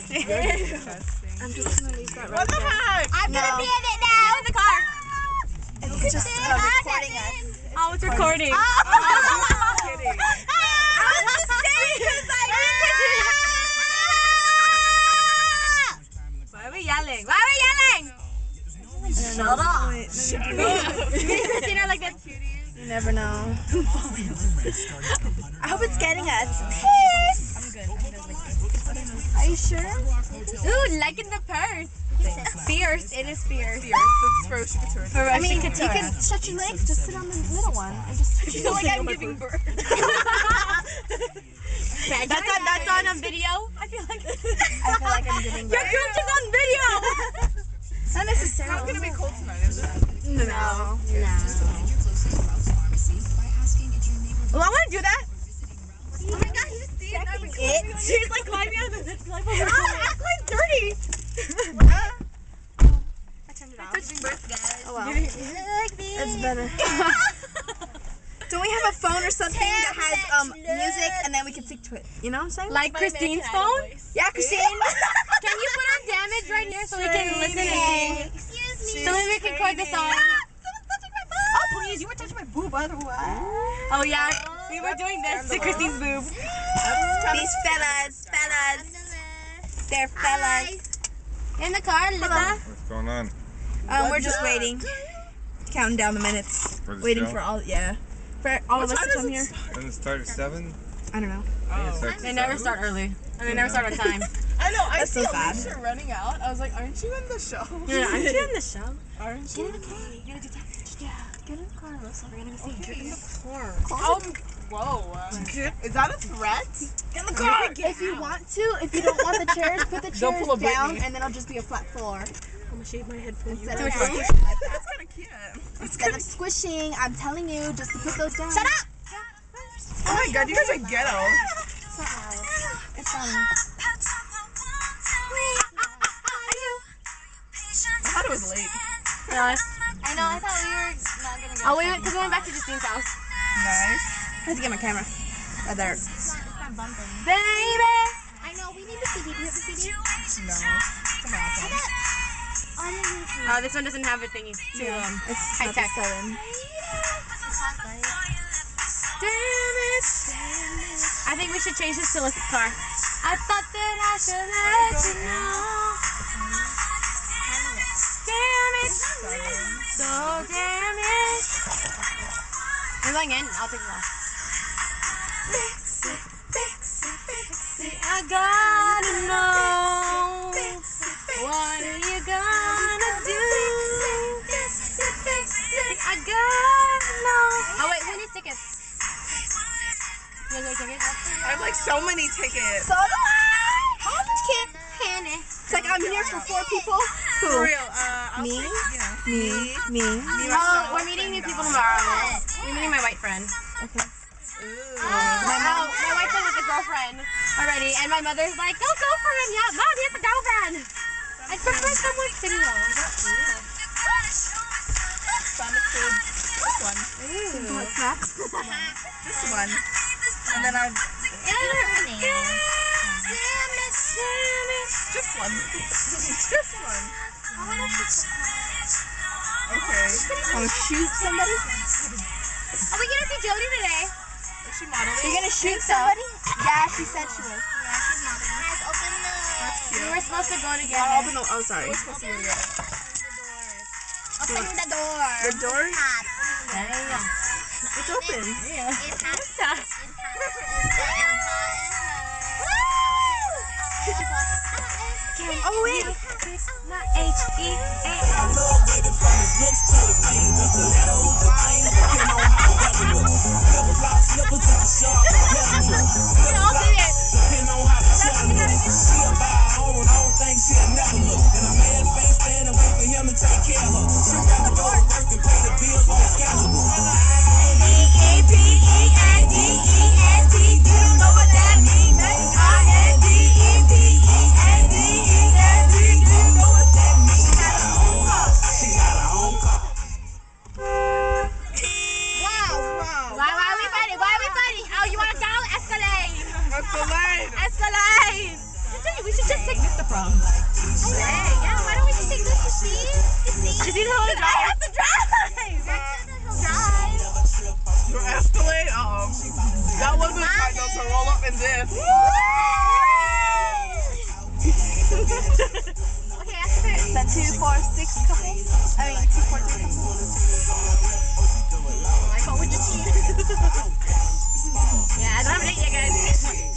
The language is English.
disgusting. I'm just gonna leave that right What the there. heck? I'm gonna be in it now. In the car. It's just recording us. Oh, it's recording. I'm kidding. Why are we yelling? Why are we yelling? Shut up. Me and Christine are like that. You never know. I hope it's getting us. Are you sure? Ooh, liking the purse. Fierce. It is fierce. I mean, you can stretch your legs. Just sit on the middle one. And just I feel like I'm giving birth. That's on video. I feel like I'm giving your birth. gooch is on video. Not necessarily. It's gonna be cold tonight, is it? No. Well, I want to do that. Oh my god, he's checking it. She's like climbing out of the zip line. I'm like 30. I turned it off. Oh well. It's better. Don't we have a phone or something that has music and then we can sync to it? You know what I'm saying? Like Christine's phone? Yeah, Christine. Can you put on damage right here so we can listen and sing? Excuse me. So maybe we can record the song. Someone's touching my boob. Oh please, you were touching my boob otherwise. Oh yeah, we were doing this to Christine's boob. These fellas. They're fellas. In the car, Alyssa. What's going on? We're just waiting. Counting down the minutes. For the Waiting show? for all of us to come here. Doesn't it start at 7? I don't know. They never start early. And they never start on time. I know, I That's see so sad. Alyssa running out. I was like, aren't you in the show? Yeah, aren't you in the show? Aren't you? Get in the car, Alyssa. We're gonna go see. Get in the car. Whoa. Is that a threat? Get in the car! If you want to, if you don't want the chairs, put the chairs pull a down Britney. and then it'll just be a flat floor. I'm gonna shave my head for you. Instead Do of it squishing first. like that. That's kind of cute. Instead of squishing, I'm telling you, just to put those down. Shut up! Oh my god, you guys are ghetto. It's funny. I thought it was late. Nice. I know, I thought we were not gonna go. Oh, we went back to Justine's house. Nice. I have to get my camera. Right there. It's not bumping. Baby! I know, we need the CD. Do you have the CD? No. Come on. Oh, this one doesn't have a thingy. Too It's high not tech. the 7. Damn it. I think we should change this to Alyssa's car. I thought that I should let you know. Damn it. So damn it. You're going in? I'll take it off. I gotta know. What are you gonna do? I gotta know. Oh wait, who needs tickets? You guys want tickets? I have like so many tickets. So do I! It's like I'm here for 4 people. For Who? real. I'll Me? take, you know. Me. Oh, we're meeting new people tomorrow. We're meeting my white friend. Okay. My white friend with a girlfriend already, and my mother's like, go girlfriend, yeah, mom, he has a girlfriend. I prefer someone single. Found the food. This one. What snacks? This one. And then I'll... Just one. Just one. Okay. Want to shoot somebody? Are we gonna see Jody today? Is she modeling? You're gonna shoot somebody? Yeah, she said she was. We were supposed to go Oh, together. oh, sorry. Open the door. The door? Hot. It's open. It's hot. It's hot. Oh, wait. Not H-E-A. Let's take this to prom. Hey, yeah, why don't we just take this to Steve? Because you know how to drive. I have to drive! He'll drive. Your Escalade? That wasn't kind of to roll up in this. Okay, after Is that 2, 4, 6 couples? I mean, 2, 4, 3 couples. like what would you see? Yeah, I don't have it yet, guys.